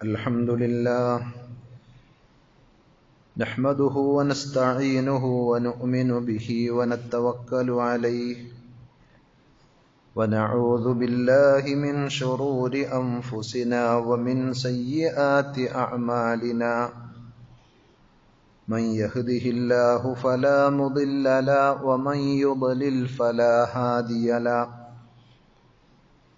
الحمد لله نحمده ونستعينه ونؤمن به ونتوكل عليه ونعوذ بالله من شرور أنفسنا ومن سيئات أعمالنا من يهده الله فلا مضل له ومن يضلل فلا هادي له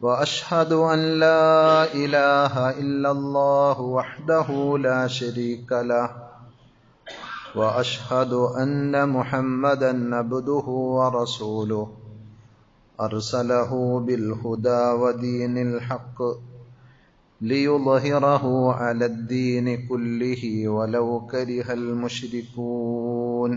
وأشهد أن لا إله إلا الله وحده لا شريك له وأشهد أن محمدا عبده ورسوله أرسله بالهدى ودين الحق ليظهره على الدين كله ولو كره المشركون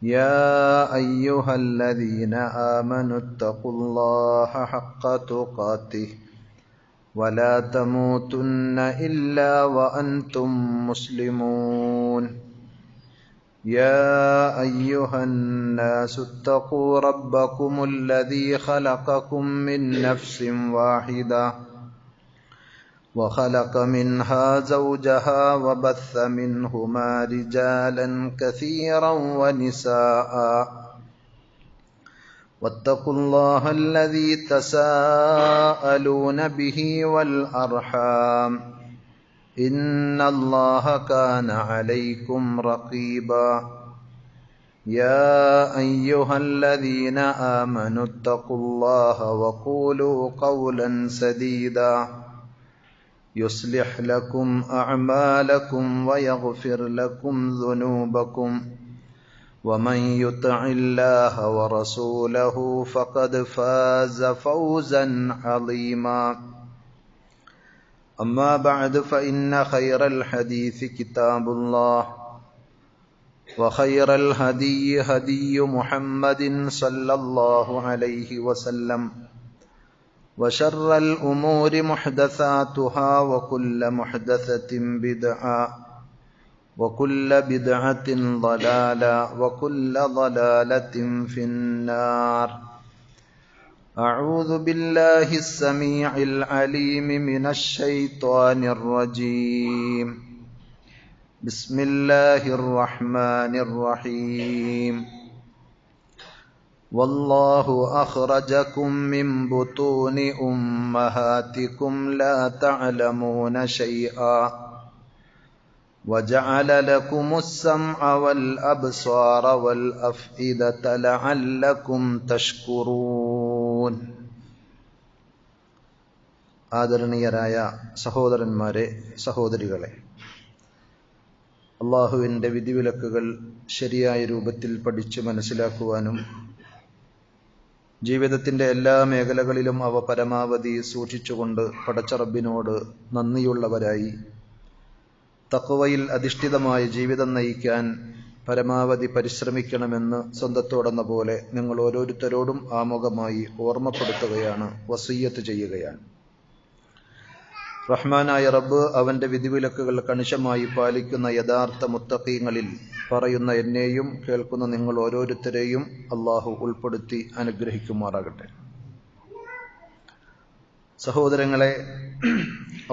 يا أيها الذين آمنوا اتقوا الله حق تقاته ولا تموتن إلا وأنتم مسلمون يا أيها الناس اتقوا ربكم الذي خلقكم من نفس واحدة وخلق منها زوجها وبث منهما رجالا كثيرا ونساء واتقوا الله الذي تساءلون به والأرحام إن الله كان عليكم رقيبا يا أيها الذين آمنوا اتقوا الله وقولوا قولا سديدا يصلح لكم أعمالكم ويغفر لكم ذنوبكم ومن يطع الله ورسوله فقد فاز فوزا عظيما أما بعد فإن خير الحديث كتاب الله وخير الهدي هدي محمد صلى الله عليه وسلم وشر الأمور محدثاتها وكل محدثة بدعة وكل بدعة ضلالة وكل ضلالة في النار أعوذ بالله السميع العليم من الشيطان الرجيم بسم الله الرحمن الرحيم والله أخرجكم من بطون أمهاتكم لا تعلمون شيئا وجعل لكم السمع والأبصار والأفئدة لعلكم تشكرون ആദരണീയരായ സഹോദരന്മാരെ സഹോദരികളെ, അള്ളാഹുവിൻ്റെ വിധിവിലക്കുകൾ ശരിയായ രൂപത്തിൽ പഠിച്ചു മനസ്സിലാക്കുവാനും ജീവിതത്തിൻ്റെ എല്ലാ മേഖലകളിലും അവ പരമാവധി സൂക്ഷിച്ചുകൊണ്ട് പടച്ച റബ്ബിനോട് നന്ദിയുള്ളവരായി തഖ്വയിൽ അധിഷ്ഠിതമായ ജീവിതം നയിക്കാൻ പരമാവധി പരിശ്രമിക്കണമെന്ന് സ്വന്തത്തോടെന്ന പോലെ നിങ്ങൾ ഓരോരുത്തരോടും ആമുഖമായി ഓർമ്മപ്പെടുത്തുകയാണ്, വസിയ്യത്ത് ചെയ്യുകയാണ്. റഹ്മാനായ റബ്ബ് അവൻ്റെ വിധിവിലക്കുകൾ കണിശമായി പാലിക്കുന്ന യഥാർത്ഥ മുത്തഖീങ്ങളിൽ പറയുന്ന എന്നെയും കേൾക്കുന്ന നിങ്ങൾ ഓരോരുത്തരെയും അള്ളാഹു ഉൾപ്പെടുത്തി അനുഗ്രഹിക്കുമാറാകട്ടെ. സഹോദരങ്ങളെ,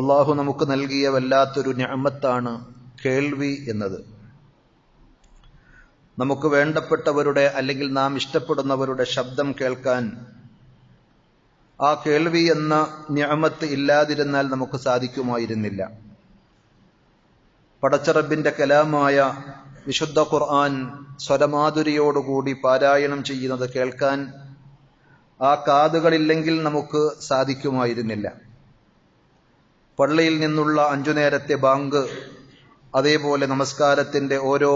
അള്ളാഹു നമുക്ക് നൽകിയ വല്ലാത്തൊരു നിഅമത്താണ് കേൾവി എന്നത്. നമുക്ക് വേണ്ടപ്പെട്ടവരുടെ അല്ലെങ്കിൽ നാം ഇഷ്ടപ്പെടുന്നവരുടെ ശബ്ദം കേൾക്കാൻ ആ കേൾവി എന്ന നിഅമത്ത് ഇല്ലാതിരുന്നാൽ നമുക്ക് സാധിക്കുമായിരുന്നില്ല. പടച്ച റബ്ബിന്റെ കലാമായ വിശുദ്ധ ഖുർആൻ സ്വരമാധുരിയോടുകൂടി പാരായണം ചെയ്യുന്നത് കേൾക്കാൻ ആ കാതുകളില്ലെങ്കിൽ നമുക്ക് സാധിക്കുമായിരുന്നില്ല. പള്ളിയിൽ നിന്നുള്ള 5 നേരത്തെ ബാങ്ക്, അതേപോലെ നമസ്കാരത്തിൻ്റെ ഓരോ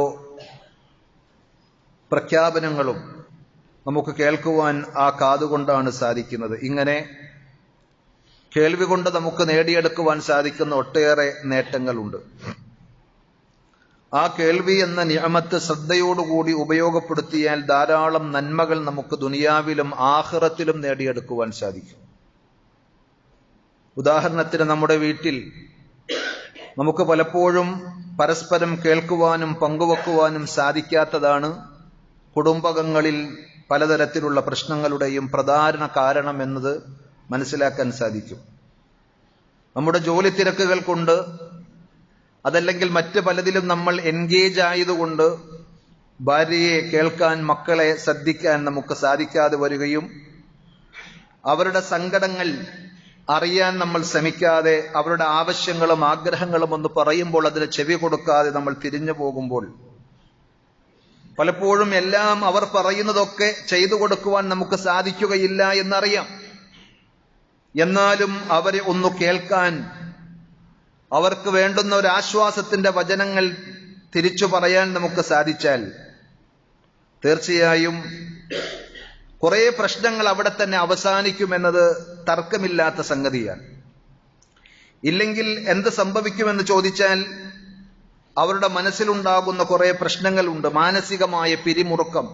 പ്രഖ്യാപനങ്ങളും നമുക്ക് കേൾക്കുവാൻ ആ കാതുകൊണ്ടാണ് സാധിക്കുന്നത്. ഇങ്ങനെ കേൾവി കൊണ്ട് നമുക്ക് നേടിയെടുക്കുവാൻ സാധിക്കുന്ന ഒട്ടേറെ നേട്ടങ്ങളുണ്ട്. ആ കേൾവി എന്ന നിഅമത്ത് ശ്രദ്ധയോടുകൂടി ഉപയോഗപ്പെടുത്തിയാൽ ധാരാളം നന്മകൾ നമുക്ക് ദുനിയാവിലും ആഖിറത്തിലും നേടിയെടുക്കുവാൻ സാധിക്കും. ഉദാഹരണത്തിന്, നമ്മുടെ വീട്ടിൽ നമുക്ക് പലപ്പോഴും പരസ്പരം കേൾക്കുവാനും പങ്കുവെക്കുവാനും സാധിക്കാത്തതാണ് കുടുംബങ്ങളിൽ പലതരത്തിലുള്ള പ്രശ്നങ്ങളുടെയും പ്രധാന കാരണം എന്നത് മനസ്സിലാക്കാൻ സാധിക്കും. നമ്മുടെ ജോലി തിരക്കുകൾ കൊണ്ട്, അതല്ലെങ്കിൽ മറ്റ് പലതിലും നമ്മൾ എൻഗേജ് ആയതുകൊണ്ട് ഭാര്യയെ കേൾക്കാൻ, മക്കളെ ശ്രദ്ധിക്കാൻ നമുക്ക് സാധിക്കാതെ വരികയും അവരുടെ സങ്കടങ്ങൾ അറിയാൻ നമ്മൾ ശ്രമിക്കാതെ, അവരുടെ ആവശ്യങ്ങളും ആഗ്രഹങ്ങളും ഒന്ന് പറയുമ്പോൾ അതിന് ചെവി കൊടുക്കാതെ നമ്മൾ തിരിഞ്ഞു പോകുമ്പോൾ പലപ്പോഴും എല്ലാം അവർ പറയുന്നതൊക്കെ ചെയ്തു കൊടുക്കുവാൻ നമുക്ക് സാധിക്കുകയില്ല എന്നറിയാം. എന്നാലും അവരെ ഒന്ന് കേൾക്കാൻ, അവർക്ക് വേണ്ടുന്ന ഒരു ആശ്വാസത്തിന്റെ വചനങ്ങൾ തിരിച്ചു പറയാൻ നമുക്ക് സാധിച്ചാൽ തീർച്ചയായും കുറെ പ്രശ്നങ്ങൾ അവിടെ തന്നെ അവസാനിക്കുമെന്നത് തർക്കമില്ലാത്ത സംഗതിയാണ്. ഇല്ലെങ്കിൽ എന്ത് സംഭവിക്കുമെന്ന് ചോദിച്ചാൽ അവരുടെ മനസ്സിലുണ്ടാകുന്ന കുറെ പ്രശ്നങ്ങളുണ്ട്. മാനസികമായ പിരിമുറുക്കം,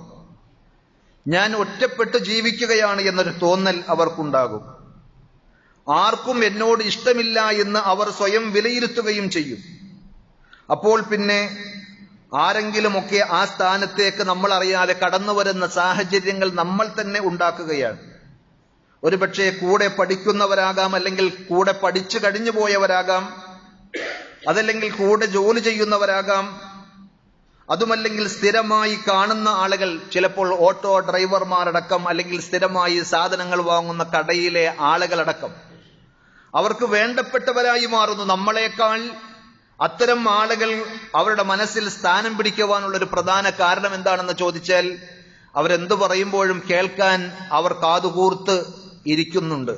ഞാൻ ഒറ്റപ്പെട്ട് ജീവിക്കുകയാണ് എന്നൊരു തോന്നൽ അവർക്കുണ്ടാകും. ആർക്കും എന്നോട് ഇഷ്ടമില്ല എന്ന് അവർ സ്വയം വിലയിരുത്തുകയും ചെയ്യും. അപ്പോൾ പിന്നെ ആരെങ്കിലുമൊക്കെ ആ സ്ഥാനത്തേക്ക് നമ്മൾ അറിയാതെ കടന്നു വരുന്ന സാഹചര്യങ്ങൾ നമ്മൾ തന്നെ ഉണ്ടാക്കുകയാണ്. ഒരുപക്ഷെ കൂടെ പഠിക്കുന്നവരാകാം, അല്ലെങ്കിൽ കൂടെ പഠിച്ചു കഴിഞ്ഞു പോയവരാകാം, അതല്ലെങ്കിൽ കൂടെ ജോലി ചെയ്യുന്നവരാകാം, അതുമല്ലെങ്കിൽ സ്ഥിരമായി കാണുന്ന ആളുകൾ, ചിലപ്പോൾ ഓട്ടോ ഡ്രൈവർമാരടക്കം, അല്ലെങ്കിൽ സ്ഥിരമായി സാധനങ്ങൾ വാങ്ങുന്ന കടയിലെ ആളുകളടക്കം അവർക്ക് വേണ്ടപ്പെട്ടവരായി മാറുന്നു. നമ്മളെക്കാൾ അത്തരം ആളുകൾ അവരുടെ മനസ്സിൽ സ്ഥാനം പിടിക്കുവാനുള്ള ഒരു പ്രധാന കാരണം എന്താണെന്ന് ചോദിച്ചാൽ അവരെന്തു പറയുമ്പോഴും കേൾക്കാൻ അവർ കാതുകൂർത്ത് ഇരിക്കുന്നുണ്ട്.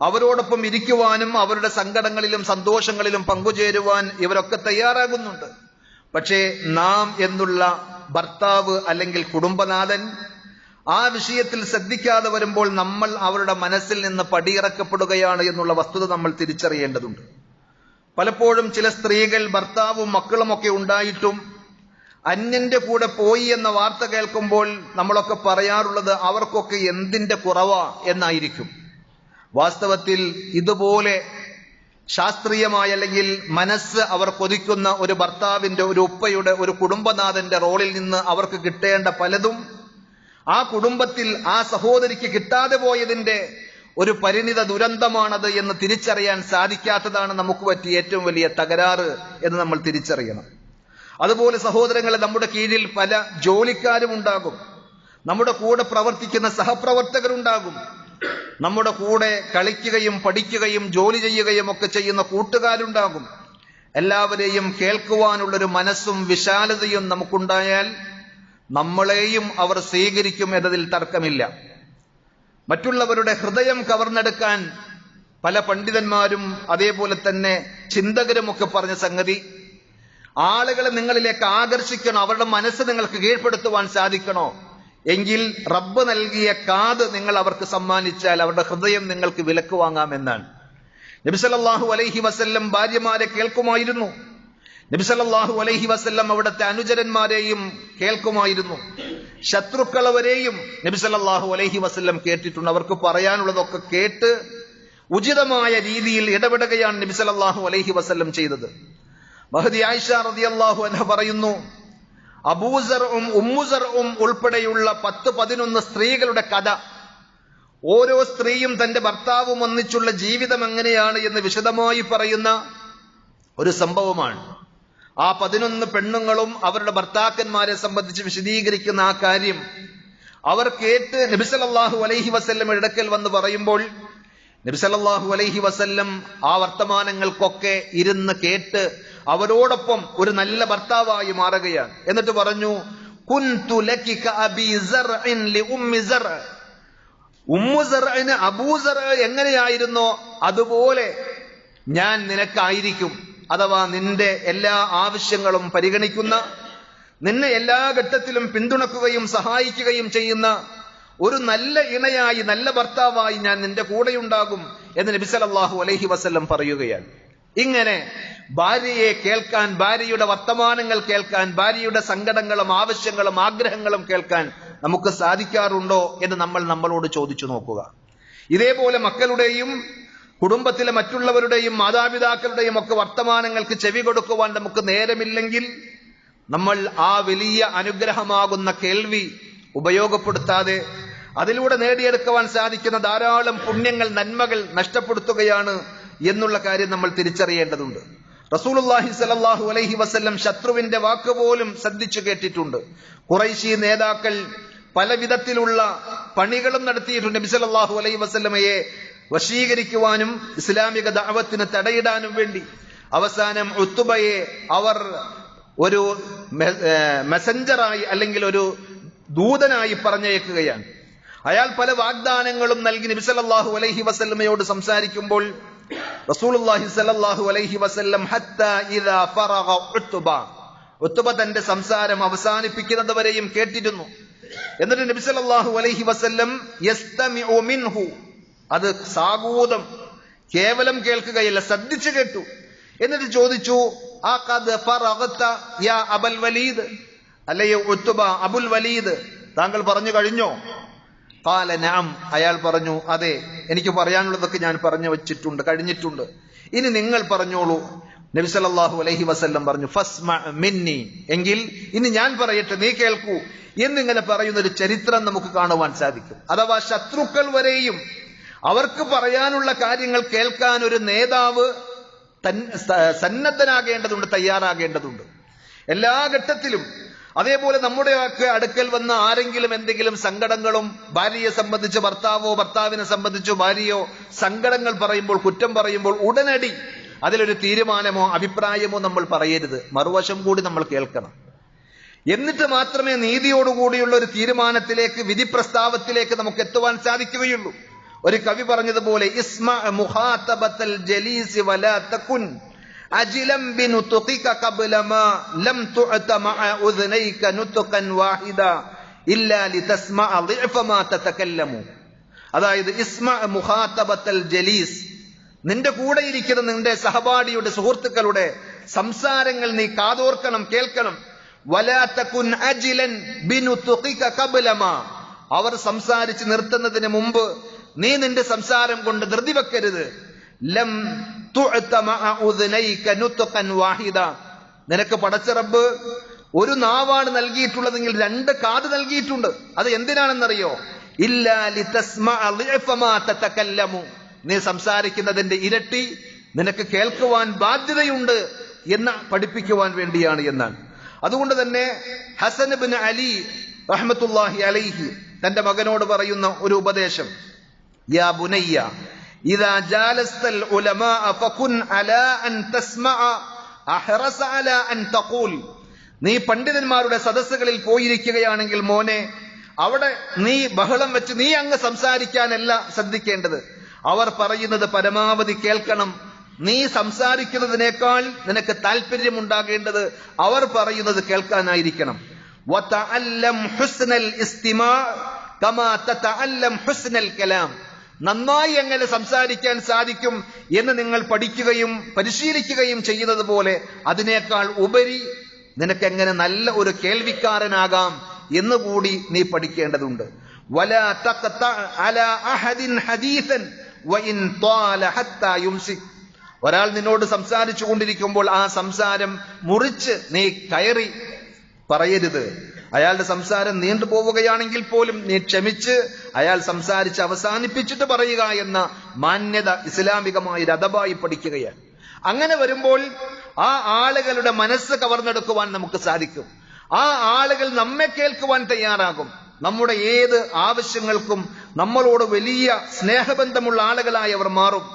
അവരോടൊപ്പം ഇരിക്കുവാനും അവരുടെ സങ്കടങ്ങളിലും സന്തോഷങ്ങളിലും പങ്കുചേരുവാൻ ഇവരൊക്കെ തയ്യാറാകുന്നുണ്ട്. പക്ഷേ നാം എന്നുള്ള ഭർത്താവ് അല്ലെങ്കിൽ കുടുംബനാഥൻ ആ വിഷയത്തിൽ ശ്രദ്ധിക്കാതെ വരുമ്പോൾ നമ്മൾ അവരുടെ മനസ്സിൽ നിന്ന് പടിയിറക്കപ്പെടുകയാണ് എന്നുള്ള വസ്തുത നമ്മൾ തിരിച്ചറിയേണ്ടതുണ്ട്. പലപ്പോഴും ചില സ്ത്രീകൾ ഭർത്താവും മക്കളുമൊക്കെ ഉണ്ടായിട്ടും അന്യന്റെ കൂടെ പോയി എന്ന വാർത്ത കേൾക്കുമ്പോൾ നമ്മളൊക്കെ പറയാറുള്ളത് അവർക്കൊക്കെ എന്തിന്റെ കുറവാ എന്നായിരിക്കും. വാസ്തവത്തിൽ ഇതുപോലെ ശാസ്ത്രീയമായ അല്ലെങ്കിൽ മനസ്സ് അവർ കൊതിക്കുന്ന ഒരു ഭർത്താവിന്റെ, ഒരു ഉപ്പയുടെ, ഒരു കുടുംബനാഥന്റെ റോളിൽ നിന്ന് അവർക്ക് കിട്ടേണ്ട പലതും ആ കുടുംബത്തിൽ ആ സഹോദരിക്ക് കിട്ടാതെ പോയതിന്റെ ഒരു പരിണിത ദുരന്തമാണത് എന്ന് തിരിച്ചറിയാൻ സാധിക്കാത്തതാണ് നമുക്ക് പറ്റിയ ഏറ്റവും വലിയ തകരാറ് എന്ന് നമ്മൾ തിരിച്ചറിയണം. അതുപോലെ സഹോദരങ്ങളെ, നമ്മുടെ കീഴിൽ പല ജോലിക്കാരും ഉണ്ടാകും, നമ്മുടെ കൂടെ പ്രവർത്തിക്കുന്ന സഹപ്രവർത്തകരുണ്ടാകും, നമ്മുടെ കൂടെ കളിക്കുകയും പഠിക്കുകയും ജോലി ചെയ്യുകയും ഒക്കെ ചെയ്യുന്ന കൂട്ടുകാരുണ്ടാകും. എല്ലാവരെയും കേൾക്കുവാനുള്ളൊരു മനസ്സും വിശാലതയും നമുക്കുണ്ടായാൽ നമ്മളെയും അവർ സ്വീകരിക്കും എന്നതിൽ തർക്കമില്ല. മറ്റുള്ളവരുടെ ഹൃദയം കവർന്നെടുക്കാൻ പല പണ്ഡിതന്മാരും അതേപോലെ തന്നെ ചിന്തകരുമൊക്കെ പറഞ്ഞ സംഗതി, ആളുകളെ നിങ്ങളിലേക്ക് ആകർഷിക്കണോ, അവരുടെ മനസ്സ് നിങ്ങൾക്ക് കീഴ്പ്പെടുത്തുവാൻ സാധിക്കണോ എങ്കിൽ റബ്ബ് നൽകിയ കാത് നിങ്ങൾ അവർക്ക് സമ്മാനിച്ചാൽ അവരുടെ ഹൃദയം നിങ്ങൾക്ക് വിലക്ക് വാങ്ങാമെന്നാണ്. നബി സല്ലല്ലാഹു അലൈഹി വസല്ലം ഭാര്യമാരെ കേൾക്കുമായിരുന്നു. നബി സല്ലല്ലാഹു അലൈഹി വസല്ലം അവിടുത്തെ അനുചരന്മാരെയും കേൾക്കുമായിരുന്നു. ശത്രുക്കളവരെയും നബി സല്ലല്ലാഹു അലൈഹി വസല്ലം കേട്ടിട്ടുണ്ട്. അവർക്ക് പറയാനുള്ളതൊക്കെ കേട്ട് ഉചിതമായ രീതിയിൽ ഇടപെടുകയാണ് നബി സല്ലല്ലാഹു അലൈഹി വസല്ലം ചെയ്തത്. മഹദി ആയിഷ റളിയല്ലാഹു അൻഹ പറയുന്നു, അബൂസർഉം ഉമ്മുസർഉം ഉൾപ്പെടെയുള്ള 10-11 സ്ത്രീകളുടെ കഥ, ഓരോ സ്ത്രീയും തന്റെ ഭർത്താവും ഒന്നിച്ചുള്ള ജീവിതം എങ്ങനെയാണ് എന്ന് വിശദമായി പറയുന്ന ഒരു സംഭവമാണ്. ആ 11 പെണ്ണുങ്ങളും അവരുടെ ഭർത്താക്കന്മാരെ സംബന്ധിച്ച് വിശദീകരിക്കുന്ന ആ കാര്യം അവർ കേട്ട് നബി സല്ലല്ലാഹു അലൈഹി വസല്ലം ഇടക്കൽ വന്ന് പറയുമ്പോൾ നബി സല്ലല്ലാഹു അലൈഹി വസല്ലം ആ വർത്തമാനങ്ങൾക്കൊക്കെ ഇരുന്ന് കേട്ട് അവരോടൊപ്പം ഒരു നല്ല ഭർത്താവായി മാറുകയാണ്. എന്നിട്ട് പറഞ്ഞു, കുൻതു ലകി കഅബി സർഇൻ ലിഉമ്മി സർ, ഉമ്മു സർഇന് അബൂ സർ എങ്ങനെയായിരുന്നോ അതുപോലെ ഞാൻ നിനക്കായിരിക്കും. അഥവാ നിന്റെ എല്ലാ ആവശ്യങ്ങളും പരിഗണിക്കുന്ന, നിന്നെ എല്ലാ ഘട്ടത്തിലും പിന്തുണക്കുകയും സഹായിക്കുകയും ചെയ്യുന്ന ഒരു നല്ല ഇണയായി, നല്ല ഭർത്താവായി ഞാൻ നിന്റെ കൂടെയുണ്ടാകും എന്ന് നബി സല്ലല്ലാഹു അലൈഹി വസല്ലം പറയുകയാണ്. ഇങ്ങനെ ഭാര്യയെ കേൾക്കാൻ, ഭാര്യയുടെ വർത്തമാനങ്ങൾ കേൾക്കാൻ, ഭാര്യയുടെ സങ്കടങ്ങളും ആവശ്യങ്ങളും ആഗ്രഹങ്ങളും കേൾക്കാൻ നമുക്ക് സാധിക്കാറുണ്ടോ എന്ന് നമ്മൾ നമ്മളോട് ചോദിച്ചു നോക്കുക. ഇതേപോലെ മക്കളുടെയും കുടുംബത്തിലെ മറ്റുള്ളവരുടെയും മാതാപിതാക്കളുടെയും ഒക്കെ വർത്തമാനങ്ങൾക്ക് ചെവി കൊടുക്കുവാൻ നമുക്ക് നേരമില്ലെങ്കിൽ നമ്മൾ ആ വലിയ അനുഗ്രഹമാകുന്ന കേൾവി ഉപയോഗപ്പെടുത്താതെ അതിലൂടെ നേടിയെടുക്കുവാൻ സാധിക്കുന്ന ധാരാളം പുണ്യങ്ങൾ, നന്മകൾ നഷ്ടപ്പെടുത്തുകയാണ് എന്നുള്ള കാര്യം നമ്മൾ തിരിച്ചറിയേണ്ടതുണ്ട്. റസൂലുള്ളാഹി സ്വല്ലല്ലാഹു അലൈഹി വസല്ലം ശത്രുവിന്റെ വാക്കുപോലും ശ്രദ്ധിച്ചു കേട്ടിട്ടുണ്ട്. ഖുറൈശി നേതാക്കൾ പല വിധത്തിലുള്ള പണികളും നടത്തിയിട്ടുണ്ട് നബി സല്ലല്ലാഹു അലൈഹി വസല്ലമയെ വശീകരിക്കുവാനും ഇസ്ലാമിക ദഅവത്തിന് തടയിടാനും വേണ്ടി. അവസാനം ഉത്ബയെ അവർ ഒരു മെസഞ്ചറായി അല്ലെങ്കിൽ ഒരു ദൂതനായി പറഞ്ഞയക്കുകയാണ്. അയാൾ പല വാഗ്ദാനങ്ങളും നൽകി നബി സല്ലല്ലാഹു അലൈഹി വസല്ലമയോട് സംസാരിക്കുമ്പോൾ റസൂലുള്ളാഹി സ്വല്ലല്ലാഹു അലൈഹി വസല്ലം ഹത്താ ഇദാ ഫറഗ ഉത്ബ തന്റെ സംസാരം അവസാനിപ്പിക്കുന്നത് വരെയും കേട്ടിരുന്നു. എന്നിട്ട് നബി സല്ലല്ലാഹു അലൈഹി വസല്ലം യസ്തമിഉ മിൻഹു, അത് സാഗൂതം കേവലം കേൾക്കുകയല്ല, ശ്രദ്ധിച്ചു കേട്ടു. എന്നിട്ട് ചോദിച്ചു, അഖദ് ഫറഗത യാ അബൽ വലീദ്, അല്ലയോ ഉത്ബ, അബുൽ വലീദ്, താങ്കൾ പറഞ്ഞു കഴിഞ്ഞോ? ഖാല നഅം, അയാൾ പറഞ്ഞു, അതെ, എനിക്ക് പറയാനുള്ളതൊക്കെ ഞാൻ പറഞ്ഞു വെച്ചിട്ടുണ്ട്, കഴിഞ്ഞിട്ടുണ്ട്, ഇനി നിങ്ങൾ പറഞ്ഞോളൂ. നബി സല്ലല്ലാഹു അലൈഹി വസല്ലം പറഞ്ഞു, ഫസ്മഅ മിന്നി, എങ്കിൽ ഇനി ഞാൻ പറയട്ടെ, നീ കേൾക്കൂ എന്നിങ്ങനെ പറയുന്ന ഒരു ചരിത്രം നമുക്ക് കാണുവാൻ സാധിക്കും. അഥവാ ശത്രുക്കൾ വരെയും അവർക്ക് പറയാനുള്ള കാര്യങ്ങൾ കേൾക്കാൻ ഒരു നേതാവ് സന്നദ്ധനാകേണ്ടതുണ്ട്, തയ്യാറാകേണ്ടതുണ്ട് എല്ലാ ഘട്ടത്തിലും. അതേപോലെ നമ്മുടെ അടുക്കൽ വന്ന ആരെങ്കിലും എന്തെങ്കിലും സങ്കടങ്ങളും, ഭാര്യയെ സംബന്ധിച്ച് ഭർത്താവോ ഭർത്താവിനെ സംബന്ധിച്ചോ ഭാര്യയോ സങ്കടങ്ങൾ പറയുമ്പോൾ, കുറ്റം പറയുമ്പോൾ ഉടനടി അതിലൊരു തീരുമാനമോ അഭിപ്രായമോ നമ്മൾ പറയരുത്. മറുവശം കൂടി നമ്മൾ കേൾക്കണം. എന്നിട്ട് മാത്രമേ നീതിയോടുകൂടിയുള്ള ഒരു തീരുമാനത്തിലേക്ക്, വിധി പ്രസ്താവത്തിലേക്ക് നമുക്ക് എത്തുവാൻ സാധിക്കുകയുള്ളൂ. ഒരു കവി പറഞ്ഞതുപോലെ, ഇസ്മഅ മുഖാതബത്തൽ ജലീസി വലാ തകുൻ അജിലം ബിനുതുഖിക ഖബ്ല മാ ലം തുഅത മഅ ഉദ്നൈക നുതുഖൻ വാഹിദ ഇല്ലാ ലിതസ്മഅ ളിഅഫ മാ തതകല്ലമു. അതായത് ഇസ്മഅ മുഖാതബത്തൽ ജലീസ്, നിന്റെ കൂടെ ഇരിക്കുന്ന നിന്റെ സഹപാഠിയുടെ, സുഹൃത്തുക്കളുടെ സംസാരങ്ങൾ നീ കാതോർക്കണം, കേൾക്കണം. വലാ തകുൻ അജിലൻ ബിനുതുഖിക ഖബ്ല മാ, അവർ സംസാരിച്ച് നിർത്തുന്നതിന് മുമ്പ് നീ നിന്റെ സംസാരം കൊണ്ട് ധൃതി വെക്കരുത്. ലം തുഅത മഅ ഉദ്നൈക നുതുഖൻ വാഹിദ, നിനക്ക് പടച്ച റബ്ബ് ഒരു നാവാണ് നൽകിയിട്ടുള്ളതെങ്കിൽ രണ്ട് കാത് നൽകിയിട്ടുണ്ട്. അത് എന്തിനാണെന്നറിയോ? ഇല്ലാ ലിതസ്മഅ ളിഅഫ മാ തതകല്ലമു, നീ സംസാരിക്കുന്നതിന്റെ ഇരട്ടി നിനക്ക് കേൾക്കുവാൻ ബാധ്യതയുണ്ട് എന്ന് പഠിപ്പിക്കുവാൻ വേണ്ടിയാണ് എന്നാണ്. അതുകൊണ്ട് തന്നെ ഹസൻ ഇബ്നു അലി റഹ്മത്തുള്ളാഹി അലൈഹി തന്റെ മകനോട് പറയുന്ന ഒരു ഉപദേശം, യാ ബുനയ്യ ഇദാ ജാലസ്തൽ ഉലമാഅ ഫകുൻ അലാ അൻ തസ്മഅ അഹ്റസ അലാ അൻ തഖൂൽ, നീ പണ്ഡിതന്മാരുടെ സദസ്സുകളിൽ പോയിരിക്കുകയാണെങ്കിൽ മോനെ, അവിടെ നീ ബഹളം വെച്ച് നീ അങ്ങ് സംസാരിക്കാനല്ല ശ്രദ്ധിക്കേണ്ടത്. അവർ പറയുന്നത് പരമാവധി കേൾക്കണം. നീ സംസാരിക്കുന്നതിനേക്കാൾ നിനക്ക് താല്പര്യമുണ്ടാകേണ്ടത് അവർ പറയുന്നത് കേൾക്കാനായിരിക്കണം. വതഅല്ലം ഹുസ്നൽ ഇസ്തിമാ കമാ തതഅല്ലം ഹുസ്നൽ കലാം, നന്നായി എങ്ങനെ സംസാരിക്കാൻ സാധിക്കും എന്ന് നിങ്ങൾ പഠിക്കുകയും പരിശീലിക്കുകയും ചെയ്യുന്നത് പോലെ അതിനേക്കാൾ ഉപരി നിനക്കെങ്ങനെ നല്ല ഒരു കേൾവിക്കാരനാകാം എന്നുകൂടി നീ പഠിക്കേണ്ടതുണ്ട്. വലാ തഖത അലാ അഹദിൻ ഹദീസൻ വഇൻ ത്വാല ഹത്താ യുംസിക്, ഒരാൾ നിന്നോട് സംസാരിച്ചു കൊണ്ടിരിക്കുമ്പോൾ ആ സംസാരം മുറിച്ച് നീ കയറി പറയരുത്. അയാളുടെ സംസാരം നീണ്ടു പോവുകയാണെങ്കിൽ പോലും നീ ക്ഷമിച്ച് അയാൾ സംസാരിച്ച് അവസാനിപ്പിച്ചിട്ട് പറയുക എന്ന മാന്യത ഇസ്ലാമികമായ അദബായി പഠിക്കുകയാണ്. അങ്ങനെ വരുമ്പോൾ ആ ആളുകളുടെ മനസ്സ് കവർന്നെടുക്കുവാൻ നമുക്ക് സാധിക്കും. ആ ആളുകൾ നമ്മെ കേൾക്കുവാൻ തയ്യാറാകും. നമ്മുടെ ഏത് ആവശ്യങ്ങൾക്കും നമ്മളോട് വലിയ സ്നേഹബന്ധമുള്ള ആളുകളായി അവർ മാറും.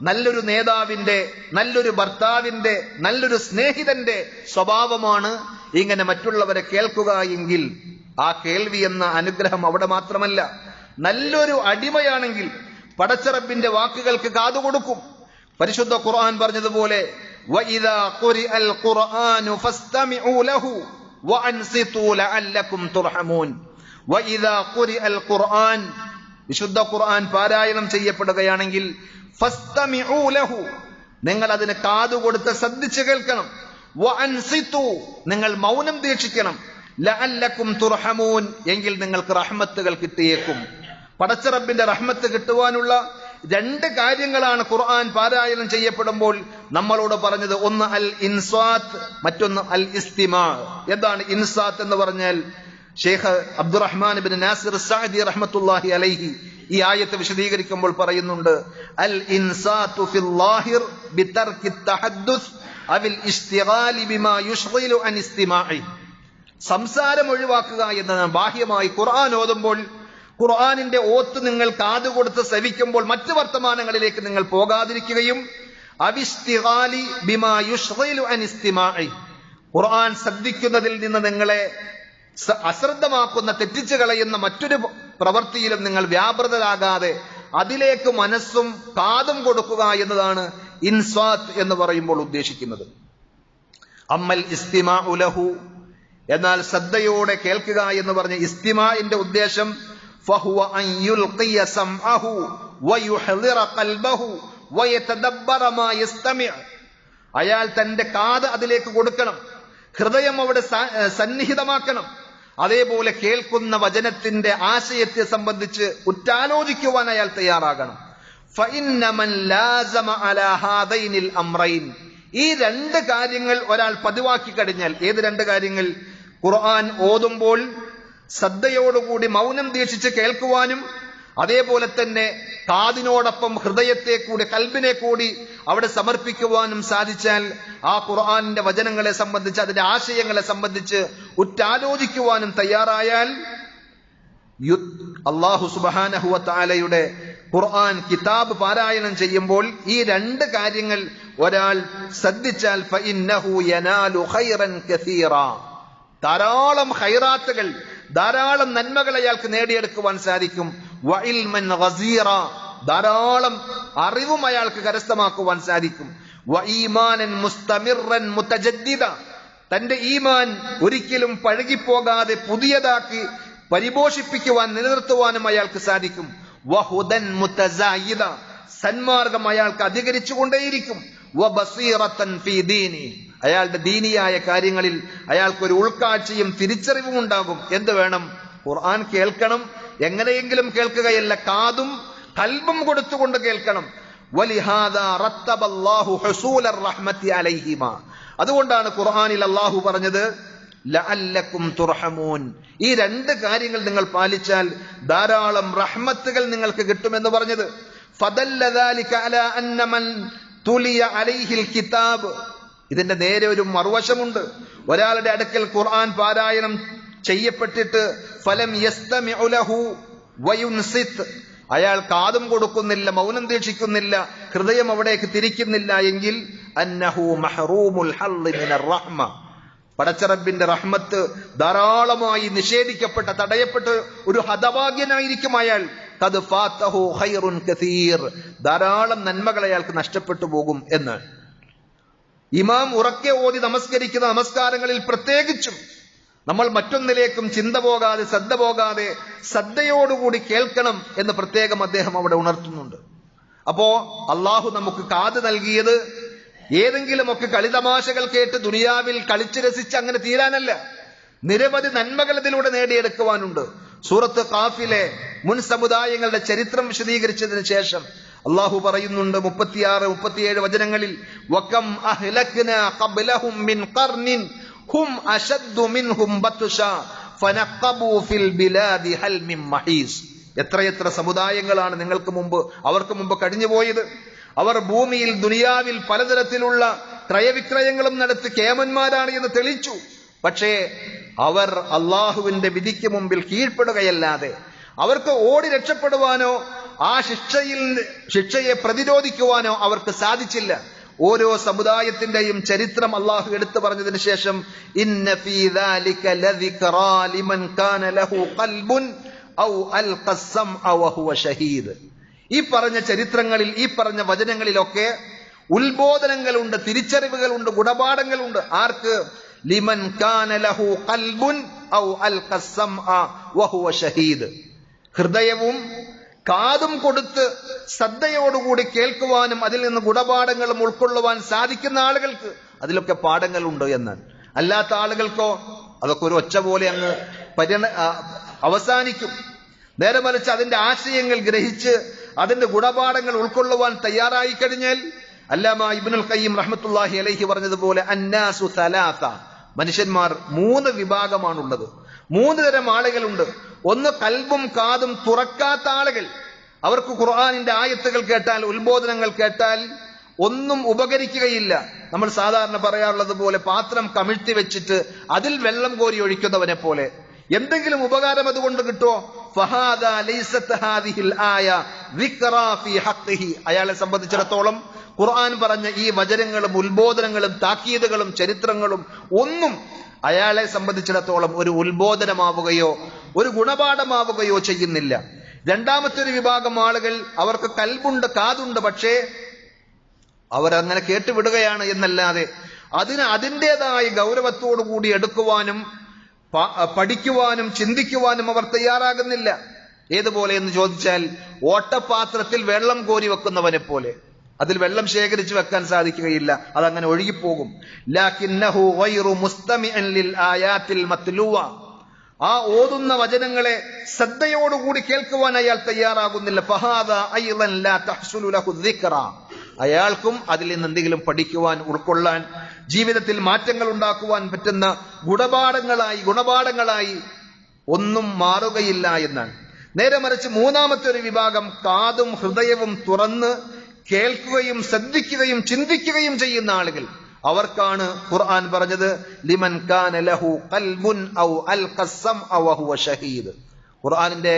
നല്ലൊരു നേതാവിന്റെ, നല്ലൊരു ഭർത്താവിന്റെ, നല്ലൊരു സ്നേഹിതന്റെ സ്വഭാവമാണ് ഇങ്ങനെ മറ്റുള്ളവരെ കേൾക്കുക എങ്കിൽ ആ കേൾവി എന്ന അനുഗ്രഹം അവിടെ മാത്രമല്ല, നല്ലൊരു അടിമയാണെങ്കിൽ പടച്ചറബിന്റെ വാക്കുകൾക്ക് കാതുകൊടുക്കും. പരിശുദ്ധ ഖുർആൻ പറഞ്ഞതുപോലെ, വഇദാ ഖുരിഅൽ ഖുർആനു ഫസ്തമിഉ ലഹു വഅൻസിതു ലഅല്ലകും തുർഹമൂൻ. വഇദാ ഖുരിഅൽ ഖുർആൻ, വിശുദ്ധ ഖുർആൻ പാരായണം ചെയ്യപ്പെടുകയാണെങ്കിൽ ഫസ്തമിഉ ലഹു, നിങ്ങൾ അതിന് കാതുകൊടുത്ത് ശ്രദ്ധിച്ചു കേൾക്കണം. വഅൻസിതു, നിങ്ങൾ മൗനം ദീക്ഷിക്കണം. ലഅല്ലകും തുർഹമൂൻ, എങ്കിൽ നിങ്ങൾക്ക് റഹ്മത്തുകൾ കിട്ടിയേക്കും. പടച്ച റബ്ബിന്റെ റഹ്മത്ത് കിട്ടുവാനുള്ള രണ്ട് കാര്യങ്ങളാണ് ഖുർആൻ പാരായണം ചെയ്യപ്പെടുമ്പോൾ നമ്മളോട് പറഞ്ഞത്. ഒന്ന് അൽ ഇൻസാത്ത്, മറ്റൊന്ന് അൽ ഇസ്തിമാ. എന്താണ് ഇൻസാത്ത് എന്ന് പറഞ്ഞാൽ? ഷെയ്ഖ് അബ്ദുറഹ്മാൻ ഇബ്നു നാസിർ സഅദി റഹ്മത്തുള്ളാഹി അലൈഹി ഈ ആയത്ത് വിശദീകരിക്കുമ്പോൾ പറയുന്നുണ്ട്, അൽ ഇൻസാതു ഫിൽ ലാഹിർ ബിതർകി തഹദ്ദുസ് അവിൽ ഇസ്തിഗാലി ബിമാ യുശ്ഗിലു അൻ ഇസ്തിമാഇ. സംസാരം ഒഴിവാക്കുക എന്നതാണ്. ബാഹ്യമായി ഖുർആൻ ഓതുമ്പോൾ, ഖുർആനിന്റെ ഓത്ത് നിങ്ങൾ കാതുകൊടുത്ത് ശ്രവിക്കുമ്പോൾ മറ്റു വർത്തമാനങ്ങളിലേക്ക് നിങ്ങൾ പോകാതിരിക്കുകയും, അവിസ്തിഗാലി ബിമാ യുശ്ഗിലു അൻ ഇസ്തിമാഇ, ഖുർആൻ ശ്രദ്ധിക്കുന്നതിൽ നിന്ന് നിങ്ങളെ അശ്രദ്ധമാക്കുന്ന, തെറ്റിച്ചു കളയുന്ന മറ്റൊരു പ്രവൃത്തിയിലും നിങ്ങൾ വ്യാപൃതരാകാതെ അതിലേക്ക് മനസ്സും കാതും കൊടുക്കുക എന്നതാണ് ഇൻസാത്ത് എന്ന് പറയുമ്പോൾ ഉദ്ദേശിക്കുന്നത്. അമ്മൽ ഇസ്തിമാഉ ലഹു, എന്നാൽ ശ്രദ്ധയോടെ കേൾക്കുക എന്ന് പറഞ്ഞ ഇസ്തിമാഇന്റെ ഉദ്ദേശം ഫഹുവ അൻ യുൽഖിയ സംഅഹു വയുഹ്ദിറ ഖൽബഹു വയതദബ്ബറ മാ യസ്തമിഅ. അയാൾ തന്റെ കാത് അതിലേക്ക് കൊടുക്കണം, ഹൃദയം അവിടെ സന്നിഹിതമാക്കണം. അതേപോലെ കേൾക്കുന്ന വചനത്തിന്റെ ആശയത്തെ സംബന്ധിച്ച് ഉറ്റാലോചിക്കുവാൻ അയാൾ തയ്യാറാകണം. ഫഇന്ന മൻ ലാസമ അലാ ഹാദൈനിൽ അംറൈൻ, ഈ രണ്ട് കാര്യങ്ങൾ ഒരാൾ പതിവാക്കി കഴിഞ്ഞാൽ. ഏത് രണ്ട് കാര്യങ്ങൾ? ഖുർആൻ ഓതുമ്പോൾ ശ്രദ്ധയോടുകൂടി മൗനം ദീക്ഷിച്ച് കേൾക്കുവാനും, അതേപോലെ തന്നെ കാതിനോടൊപ്പം ഹൃദയത്തെ കൂടി, കൽബിനെ കൂടി അവിടെ സമർപ്പിക്കുവാനും സാധിച്ചാൽ ആ ഖുർആനിന്റെ വചനങ്ങളെ സംബന്ധിച്ച്, അതിന്റെ ആശയങ്ങളെ സംബന്ധിച്ച് ഉറ്റാലോചിക്കുവാനും തയ്യാറായാൽ അല്ലാഹു സുബ്ഹാനഹു വ തആലയുടെ ഖുർആൻ കിതാബ് പാരായണം ചെയ്യുമ്പോൾ ഈ രണ്ട് കാര്യങ്ങൾ ഒരാൾ ശ്രദ്ധിച്ചാൽ ഫഇന്നഹു യനാലു ഖൈറൻ കസീറ, ധാരാളം ഖൈറാത്തുകൾ, ധാരാളം നന്മകൾ അയാൾക്ക് നേടിയെടുക്കുവാൻ സാധിക്കും. വഇൽമൻ ഗസീറ, ധാരാളം അറിവും അയാൾക്ക് കരസ്ഥമാക്കുവാൻ സാധിക്കും. വഈമാനൻ മുസ്തമിറൻ മുതജദ്ദിദ, തന്റെ ഈമാൻ ഒരിക്കലും പഴകിപ്പോകാതെ പുതിയതാക്കി പരിപോഷിപ്പിക്കുവാൻ, നിലനിർത്തുവാനും അയാൾക്ക് സാധിക്കും. വഹുദൻ മുതസായിദ, സന്മാർഗം അയാൾക്ക് അധികരിച്ചുകൊണ്ടേയിരിക്കും. വബസീറത്തൻ ഫീ ദീനി, അയാളുടെ ദീനിയായ കാര്യങ്ങളിൽ അയാൾക്കൊരു ഉൾക്കാഴ്ചയും തിരിച്ചറിവും ഉണ്ടാകും. എന്ത് വേണം? ഖുർആൻ കേൾക്കണം. എങ്ങനെയെങ്കിലും കേൾക്കുകയല്ല, കാതും കൽബും കൊടുത്തുകൊണ്ട് കേൾക്കണം. വലിഹാദാ റത്തബല്ലാഹു ഹുസൂലർ റഹ്മത്തി അലൈഹിമ, അതുകൊണ്ടാണ് ഖുർആനിൽ അല്ലാഹു പറഞ്ഞത് ലഅല്ലക്കും തുർഹമൂൻ, ഈ രണ്ട് കാര്യങ്ങൾ നിങ്ങൾ പാലിച്ചാൽ ധാരാളം റഹ്മത്തുകൾ നിങ്ങൾക്ക് കിട്ടുമെന്ന് പറഞ്ഞത്. ഫദല്ല ദാലിക അലാ അന്ന മൻ തുലിയ അലൈഹിൽ കിതാബ്, ഇതിന്റെ നേരെ ഒരു മറുവശമുണ്ട്. ഒരാളുടെ അടുക്കൽ ഖുർആൻ പാരായണം ചെയ്യപ്പെട്ടിട്ട് ഫലം യസ്തമിഉ ലഹു വയുൻസിത്, അയാൾ കാതും കൊടുക്കുന്നില്ല, മൗനം ദീക്ഷിക്കുന്നില്ല, ഹൃദയം അവിടേക്ക് തിരിക്കുന്നില്ല എങ്കിൽ അന്നഹു മഹ്റൂമുൽ ഹല്ലി മിനർ റഹ്മ, പടച്ചറബിന്റെ റഹ്മത്ത് ധാരാളമായി നിഷേധിക്കപ്പെട്ട, തടയപ്പെട്ട ഒരു ഹതഭാഗ്യനായിരിക്കും അയാൾ. ഖദ് ഫാതഹു ഖൈറുൻ കസീർ, ധാരാളം നന്മകൾ അയാൾക്ക് നഷ്ടപ്പെട്ടു പോകും എന്ന്. ഇമാം ഉറക്കെ ഓതി നമസ്കരിക്കുന്ന നമസ്കാരങ്ങളിൽ പ്രത്യേകിച്ചും നമ്മൾ മറ്റൊന്നിലേക്കും ചിന്ത പോകാതെ, ശ്രദ്ധ പോകാതെ ശ്രദ്ധയോടുകൂടി കേൾക്കണം എന്ന് പ്രത്യേകം അദ്ദേഹം അവിടെ ഉണർത്തുന്നുണ്ട്. അപ്പോ അള്ളാഹു നമുക്ക് കാത് നൽകിയത് ഏതെങ്കിലുമൊക്കെ കളിതമാശകൾ കേട്ട് ദുനിയാവിൽ കളിച്ചു രസിച്ച് അങ്ങനെ തീരാനല്ല, നിരവധി നന്മകൾ ഇതിലൂടെ നേടിയെടുക്കുവാനുണ്ട്. സൂറത്ത് ഖാഫിലെ മുൻ സമുദായങ്ങളുടെ ചരിത്രം വിശദീകരിച്ചതിന് ശേഷം അള്ളാഹു പറയുന്നുണ്ട് 36, 37 വചനങ്ങളിൽ, വകം അഹ്ലക്നാ ഖബ്ലഹും മിൻ ഖർനിൻ ഹും അശദ്ദു മിൻഹും ബത്ശാ ഫനഖബു ഫിൽ ബിലാദി ഹൽ മിൻ മഹീസ്. എത്രയെത്ര സമുദായങ്ങളാണ് അവർക്ക് മുമ്പ് കഴിഞ്ഞുപോയത്. അവർ ഭൂമിയിൽ, ദുനിയാവിൽ പലതരത്തിലുള്ള ക്രയവിക്രയങ്ങളും നടത്തി കേമന്മാരാണ് എന്ന് തെളിയിച്ചു. പക്ഷേ അവർ അള്ളാഹുവിന്റെ വിധിക്ക് മുമ്പിൽ കീഴ്പ്പെടുകയല്ലാതെ അവർക്ക് ഓടി രക്ഷപ്പെടുവാനോ ആ ശിക്ഷയെ പ്രതിരോധിക്കുവാനോ അവർക്ക് സാധിച്ചില്ല. ഓരോ സമുദായത്തിന്റെയും ചരിത്രം അള്ളാഹു എടുത്തു പറഞ്ഞതിന് ശേഷം ഇന്ന ഫീ ദാലിക ലദിക്റാ ലിമൻ കാന ലഹു ഖൽബുൻ ഔ അൽഖ സമഅ വഹുവ ഷഹീദ്. ഈ പറഞ്ഞ ചരിത്രങ്ങളിൽ, ഈ പറഞ്ഞ വചനങ്ങളിലൊക്കെ ഉത്ബോധനങ്ങളുണ്ട്, തിരിച്ചറിവുകളുണ്ട്, ഗുണപാഠങ്ങളുണ്ട്. ആർക്ക്? ലിമൻ കാന ലഹു ഖൽബുൻ ഔ അൽഖ സമഅ വഹുവ ഷഹീദ്. ഹൃദയവും കാതും കൊടുത്ത് ശ്രദ്ധയോടുകൂടി കേൾക്കുവാനും അതിൽ നിന്ന് ഗുണപാഠങ്ങളും ഉൾക്കൊള്ളുവാൻ സാധിക്കുന്ന ആളുകൾക്ക് അതിലൊക്കെ പാഠങ്ങളുണ്ട് എന്നാണ്. അല്ലാത്ത ആളുകൾക്കോ അതൊക്കെ ഒരു ഒച്ച പോലെ അങ്ങ് അവസാനിക്കും. നേരെ മറിച്ച് അതിന്റെ ആശയങ്ങൾ ഗ്രഹിച്ച് അതിന്റെ ഗുണപാഠങ്ങൾ ഉൾക്കൊള്ളുവാൻ തയ്യാറായി കഴിഞ്ഞാൽ, അല്ലാമ ഇബ്നുൽ ഖയ്യിം റഹ്മത്തുള്ളാഹി അലൈഹി പറഞ്ഞതുപോലെ അന്നാസു സലാസ, മനുഷ്യന്മാർ 3 വിഭാഗമാണുള്ളത്. 3 തരം ആളുകളുണ്ട്. ഒന്ന് കൽബും കാതും തുറക്കാത്ത ആളുകൾ. അവർക്ക് ഖുർആനിന്റെ ആയത്തുകൾ കേട്ടാൽ, ഉത്ബോധനങ്ങൾ കേട്ടാൽ ഒന്നും ഉപകരിക്കുകയില്ല. നമ്മൾ സാധാരണ പറയാറുള്ളത് പോലെ പാത്രം കമിഴ്ത്തി വെച്ചിട്ട് അതിൽ വെള്ളം കോരി ഒഴിക്കുന്നവനെ പോലെ. എന്തെങ്കിലും ഉപകാരം അതുകൊണ്ട് കിട്ടുമോ? അയാളെ സംബന്ധിച്ചിടത്തോളം ഖുർആൻ പറഞ്ഞ ഈ വചനങ്ങളും ഉത്ബോധനങ്ങളും താക്കീതുകളും ചരിത്രങ്ങളും ഒന്നും അയാളെ സംബന്ധിച്ചിടത്തോളം ഒരു ഉത്ബോധനമാവുകയോ ഒരു ഗുണപാഠമാവുകയോ ചെയ്യുന്നില്ല. രണ്ടാമത്തെ ഒരു വിഭാഗം ആളുകൾ, അവർക്ക് കൽബുണ്ട്, കാതുണ്ട്, പക്ഷേ അവരങ്ങനെ കേട്ടുവിടുകയാണ് എന്നല്ലാതെ അതിൻ്റെതായ ഗൗരവത്തോടു കൂടി എടുക്കുവാനും പഠിക്കുവാനും ചിന്തിക്കുവാനും അവർ തയ്യാറാകുന്നില്ല. ഏതുപോലെ എന്ന് ചോദിച്ചാൽ, ഓട്ടപാത്രത്തിൽ വെള്ളം കോരി വെക്കുന്നവനെ പോലെ. അതിൽ വെള്ളം ശേഖരിച്ചു വെക്കാൻ സാധിക്കുകയില്ല, അതങ്ങനെ ഒഴുകിപ്പോകും. ലാകിന്നഹു ഗൈറു മുസ്തമിഅൻ ലിൽ ആയാത്തിൽ മത്ലൂവ. ആ ഓതുന്ന വചനങ്ങളെ ശ്രദ്ധയോടുകൂടി കേൾക്കുവാൻ അയാൾ തയ്യാറാകുന്നില്ല. ഫഹാദാ അയ്ളൻ ലാ തഹ്സുലു ലഹു ദിക്റ. അയാൾക്കും അതിൽ നിന്ന് എന്തെങ്കിലും പഠിക്കുവാൻ, ഉൾക്കൊള്ളാൻ, ജീവിതത്തിൽ മാറ്റങ്ങൾ ഉണ്ടാക്കുവാൻ പറ്റുന്ന ഗുണപാഠങ്ങളായി ഒന്നും മാറുകയില്ല എന്നാണ്. നേരെ മറിച്ച് മൂന്നാമത്തെ ഒരു വിഭാഗം, കാതും ഹൃദയവും തുറന്ന് കേൾക്കുകയും ശ്രദ്ധിക്കുകയും ചിന്തിക്കുകയും ചെയ്യുന്ന ആളുകൾ, അവർക്കാണ് ഖുർആൻ പറഞ്ഞത് ലിമൻ കാന ലഹു ഖൽബുൻ ഔ അൽഖസം ഔ ഹുവ ഷഹീദ്. ഖുർആനിന്റെ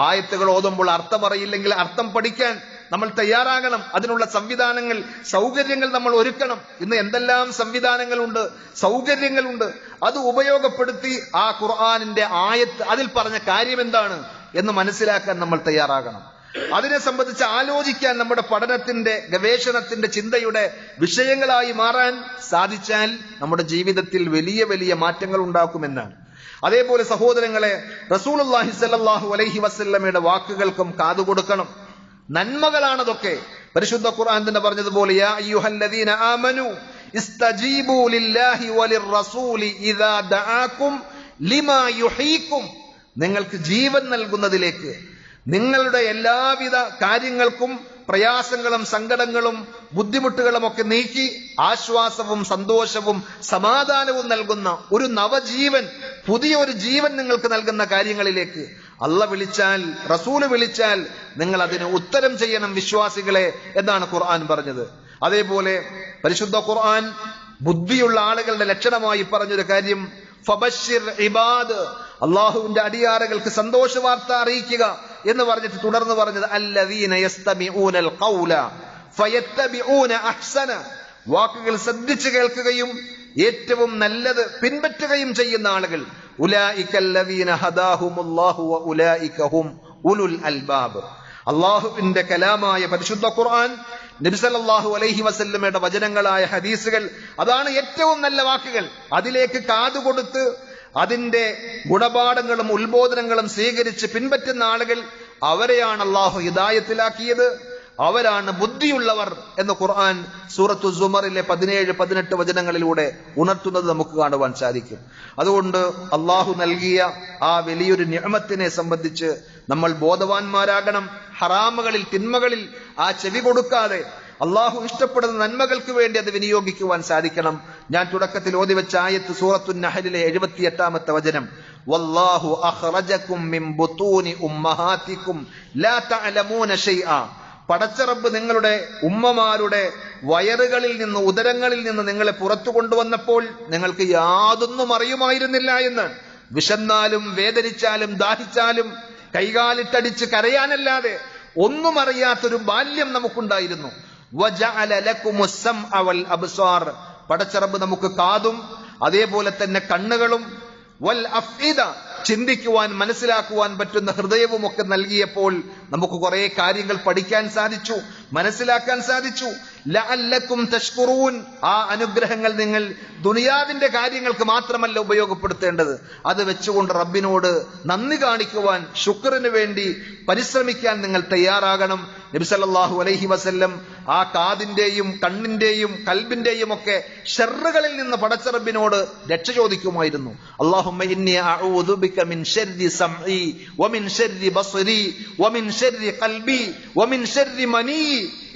ആയത്തുകൾ ഓതുമ്പോൾ അർത്ഥം അറിയില്ലെങ്കിൽ അർത്ഥം പഠിക്കാൻ നമ്മൾ തയ്യാറാകണം. അതിനുള്ള സംവിധാനങ്ങൾ, സൗകര്യങ്ങൾ നമ്മൾ ഒരുക്കണം. ഇന്ന് എന്തെല്ലാം സംവിധാനങ്ങളുണ്ട്, സൗകര്യങ്ങളുണ്ട്. അത് ഉപയോഗപ്പെടുത്തി ആ ഖുർആനിന്റെ ആയത്ത്, അതിൽ പറഞ്ഞ കാര്യം എന്താണ് എന്ന് മനസ്സിലാക്കാൻ നമ്മൾ തയ്യാറാകണം. അതിനെ സംബന്ധിച്ച് ആലോചിക്കാൻ, നമ്മുടെ പഠനത്തിന്റെ, ഗവേഷണത്തിന്റെ, ചിന്തയുടെ വിഷയങ്ങളായി മാറാൻ സാധിച്ചാൽ നമ്മുടെ ജീവിതത്തിൽ വലിയ വലിയ മാറ്റങ്ങൾ ഉണ്ടാക്കുമെന്നാണ്. അതേപോലെ സഹോദരങ്ങളെ, റസൂലുള്ളാഹി സ്വല്ലല്ലാഹു അലൈഹി വസല്ലമയുടെ വാക്കുകൾക്കും കാതുകൊടുക്കണം. നന്മകളാണതൊക്കെ. പരിശുദ്ധ ഖുർആൻ തന്നെ പറഞ്ഞതുപോലെ, യാ അയ്യുഹല്ലദീന ആമനു ഇസ്തജീബു ലില്ലാഹി വലിർറസൂലി ഇദാ ദആകും ലിമാ യുഹീകും. നിങ്ങൾക്ക് ജീവൻ നൽകുന്നതിലേക്ക്, നിങ്ങളുടെ എല്ലാവിധ കാര്യങ്ങൾക്കും പ്രയാസങ്ങളും സങ്കടങ്ങളും ബുദ്ധിമുട്ടുകളും ഒക്കെ നീക്കി ആശ്വാസവും സന്തോഷവും സമാധാനവും നൽകുന്ന ഒരു നവജീവൻ, പുതിയൊരു ജീവൻ നിങ്ങൾക്ക് നൽകുന്ന കാര്യങ്ങളിലേക്ക് അള്ളാഹ് വിളിച്ചാൽ, റസൂല് വിളിച്ചാൽ നിങ്ങൾ അതിന് ഉത്തരം ചെയ്യണം വിശ്വാസികളെ എന്നാണ് ഖുർആൻ പറഞ്ഞത്. അതേപോലെ പരിശുദ്ധ ഖുർആൻ ബുദ്ധിയുള്ള ആളുകളുടെ ലക്ഷണമായി പറഞ്ഞൊരു കാര്യം, ഫബശ്ശിർ ഇബാദ്, അള്ളാഹുവിന്റെ അടിയാറുകൾക്ക് സന്തോഷ വാർത്ത അറിയിക്കുക എന്ന് പറഞ്ഞിട്ട് തുടർന്ന് പറഞ്ഞത് അല്ലദീന യസ്തമിഊനൽ ഖൗല ഫയത്തബിഊന അഹ്സന. വാക്കുകൾ ശ്രദ്ധിച്ചു കേൾക്കുകയും ഏറ്റവും നല്ലത് പിൻപറ്റുകയും ചെയ്യുന്ന ആളുകൾ. ഉലൈകല്ലദീന ഹദാഹുമുല്ലാഹു വ ഉലൈക ഹും ഉലുൽ അൽബാബ്. അള്ളാഹുവിന്റെ കലാമായ പരിശുദ്ധ ഖുർആൻ, നബി സല്ലല്ലാഹു അലൈഹി വസല്ലമയുടെ വചനങ്ങളായ ഹദീസുകൾ, അതാണ് ഏറ്റവും നല്ല വാക്കുകൾ. അതിലേക്ക് കാതുകൊടുത്ത് അതിന്റെ ഗുണപാഠങ്ങളും ഉത്ബോധനങ്ങളും സ്വീകരിച്ച് പിൻപറ്റുന്ന ആളുകൾ, അവരെയാണ് അള്ളാഹു ഹിദായത്തിലാക്കിയത്, അവരാണ് ബുദ്ധിയുള്ളവർ എന്ന് ഖുർആൻ സൂറത്തു സുമറിലെ 17-18 വചനങ്ങളിലൂടെ ഉണർത്തുന്നത് നമുക്ക് കാണുവാൻ സാധിക്കും. അതുകൊണ്ട് അള്ളാഹു നൽകിയ ആ വലിയൊരു നിഅമത്തിനെ സംബന്ധിച്ച് നമ്മൾ ബോധവാന്മാരാകണം. ഹറാമുകളിൽ, തിന്മകളിൽ ആ ചെവി കൊടുക്കാതെ അള്ളാഹു ഇഷ്ടപ്പെടുന്ന നന്മകൾക്ക് വേണ്ടി അത് വിനിയോഗിക്കുവാൻ സാധിക്കണം. ഞാൻ തുടക്കത്തിൽ ഓതിവെച്ച ആയത്ത് സൂറത്തു നഹലിലെ 78-ാമത്തെ വചനം, വല്ലാഹു അഖ്റജകും മിൻ ബുതൂനി ഉമ്മഹാതികും ലാ തഅലമൂന ശൈആ. പടച്ച റബ്ബ് നിങ്ങളുടെ ഉമ്മമാരുടെ വയറുകളിൽ നിന്ന്, ഉദരങ്ങളിൽ നിന്ന് നിങ്ങളെ പുറത്തു കൊണ്ടുവന്നപ്പോൾ നിങ്ങൾക്ക് യാതൊന്നും അറിയുമായിരുന്നില്ല എന്ന്. വിശന്നാലും വേദനിച്ചാലും ദാഹിച്ചാലും കൈകാലിട്ടടിച്ച് കരയാനല്ലാതെ ഒന്നും അറിയാത്തൊരു ബാല്യം നമുക്കുണ്ടായിരുന്നു. വജഅല ലകുമുസ് സമഅ വൽ അബ്സാർ. പടച്ച റബ്ബ് നമുക്ക് കാതും അതേപോലെ തന്നെ കണ്ണുകളും, വൽ അഫ്ഇദ, ചിന്തിക്കുവാൻ മനസ്സിലാക്കുവാൻ പറ്റുന്ന ഹൃദയവും ഒക്കെ നൽകിയപ്പോൾ നമുക്ക് കുറെ കാര്യങ്ങൾ പഠിക്കാൻ സാധിച്ചു, മനസ്സിലാക്കാൻ സാധിച്ചു. ലഅല്ലക്കും തഷ്കുറൂൻ. ആ അനുഗ്രഹങ്ങൾ നിങ്ങൾ ദുനിയാവിന്റെ കാര്യങ്ങൾക്ക് മാത്രമല്ല ഉപയോഗപ്പെടുത്തേണ്ടത്, അത് വെച്ചുകൊണ്ട് റബ്ബിനോട് നന്ദി കാണിക്കുവാൻ, ശുക്റിന് വേണ്ടി പരിശ്രമിക്കാൻ നിങ്ങൾ തയ്യാറാകണം. നബി സല്ലല്ലാഹു അലൈഹി വസല്ലം ആ കാതിന്റെയും കണ്ണിന്റെയും കൽബിന്റെയും ഒക്കെ ഷർറുകളിൽ നിന്ന് പടച്ച റബ്ബിനോട് രക്ഷ ചോദിക്കുമായിരുന്നു. അല്ലാഹുമ്മ ഇന്നി അഊദു ബിക മിൻ ശർരി സമഈ വമിൻ ശർരി ബസ്രി വമിൻ ശർരി ഖൽബി വമിൻ ശർരി മനി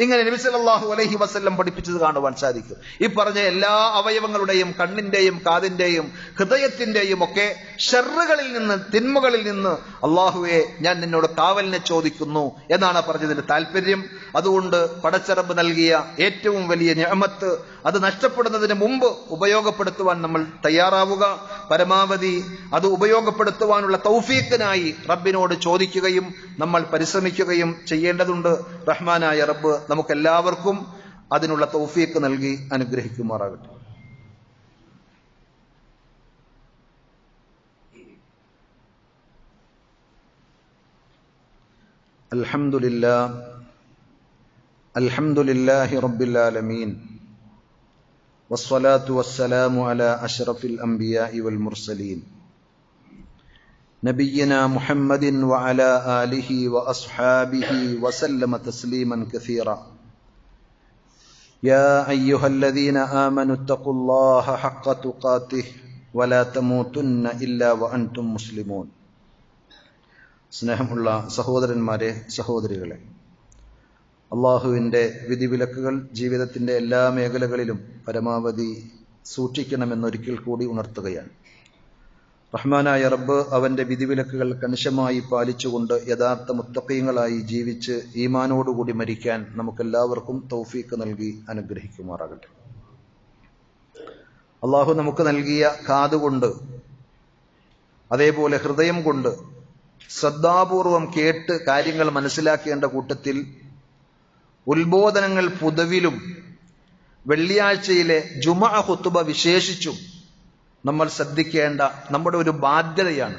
ഇങ്ങനെ നബി സല്ലല്ലാഹു അലൈഹി വസല്ലം പഠിപ്പിച്ചത് കാണുവാൻ സാധിക്കും. ഈ പറഞ്ഞ എല്ലാ അവയവങ്ങളുടെയും, കണ്ണിന്റെയും, കാതിന്റെയും, ഹൃദയത്തിന്റെയും ഒക്കെ ഷർറുകളിൽ നിന്ന്, തിന്മകളിൽ നിന്ന് അള്ളാഹുവെ ഞാൻ നിന്നോട് കാവലിനെ ചോദിക്കുന്നു എന്നാണ് പറഞ്ഞതിന്റെ താല്പര്യം. അതുകൊണ്ട് പടച്ചറബ് നൽകിയ ഏറ്റവും വലിയ നിഅമത്ത് അത് നഷ്ടപ്പെടുന്നതിന് മുമ്പ് ഉപയോഗപ്പെടുത്തുവാൻ നമ്മൾ തയ്യാറാവുക. പരമാവധി അത് ഉപയോഗപ്പെടുത്തുവാനുള്ള തൗഫീഖിനായി റബ്ബിനോട് ചോദിക്കുകയും നമ്മൾ പരിശ്രമിക്കുകയും ചെയ്യേണ്ടതുണ്ട്. റഹ്മാനായ റബ്ബ് നമുക്കെല്ലാവർക്കും അതിനുള്ള തൗഫീഖ് നൽകി അനുഗ്രഹിക്കുമാറാകട്ടെ. അൽഹംദുലില്ലാഹി റബ്ബിൽ ആലമീൻ വസ്സലാത്തു വസ്സലാമു അലാ അഷ്റഫിൽ അംബിയാഇ വൽ മുർസലീൻ നബിയ്യിനാ മുഹമ്മദിൻ വഅലാ ആലിഹി വഅസ്ഹാബിഹി വസല്ലമ തസ്ലീമൻ കസീറാ. യാ അയ്യുഹല്ലദീന ആമനു തഖുല്ലാഹ ഹഖ്ക തുഖാതിഹി വലാ തമൂതുന്ന ഇല്ലാ വഅൻതും മുസ്ലിമൂൻ. സ്നേഹമുള്ള സഹോദരന്മാരെ, സഹോദരികളെ, അള്ളാഹുവിൻ്റെ വിധിവിലക്കുകൾ ജീവിതത്തിൻ്റെ എല്ലാ മേഖലകളിലും പരമാവധി സൂക്ഷിക്കണമെന്നൊരിക്കൽ കൂടി ഉണർത്തുകയാണ്. റഹ്മാനായ റബ്ബ് അവൻ്റെ വിധിവിലക്കുകൾ കണിശമായി പാലിച്ചുകൊണ്ട് യഥാർത്ഥ മുത്തഖീങ്ങളായി ജീവിച്ച് ഈമാനോടുകൂടി മരിക്കാൻ നമുക്കെല്ലാവർക്കും തൗഫീഖ് നൽകി അനുഗ്രഹിക്കുമാറാകട്ടെ. അള്ളാഹു നമുക്ക് നൽകിയ കാതുകൊണ്ട്, അതേപോലെ ഹൃദയം കൊണ്ട് ശ്രദ്ധാപൂർവം കേട്ട് കാര്യങ്ങൾ മനസ്സിലാക്കേണ്ട കൂട്ടത്തിൽ ഉത്ബോധനങ്ങൾ പൊതുവിലും വെള്ളിയാഴ്ചയിലെ ജുമുഅ ഖുതുബ വിശേഷിച്ചും നമ്മൾ ശ്രദ്ധിക്കേണ്ട നമ്മുടെ ഒരു ബാധ്യതയാണ്.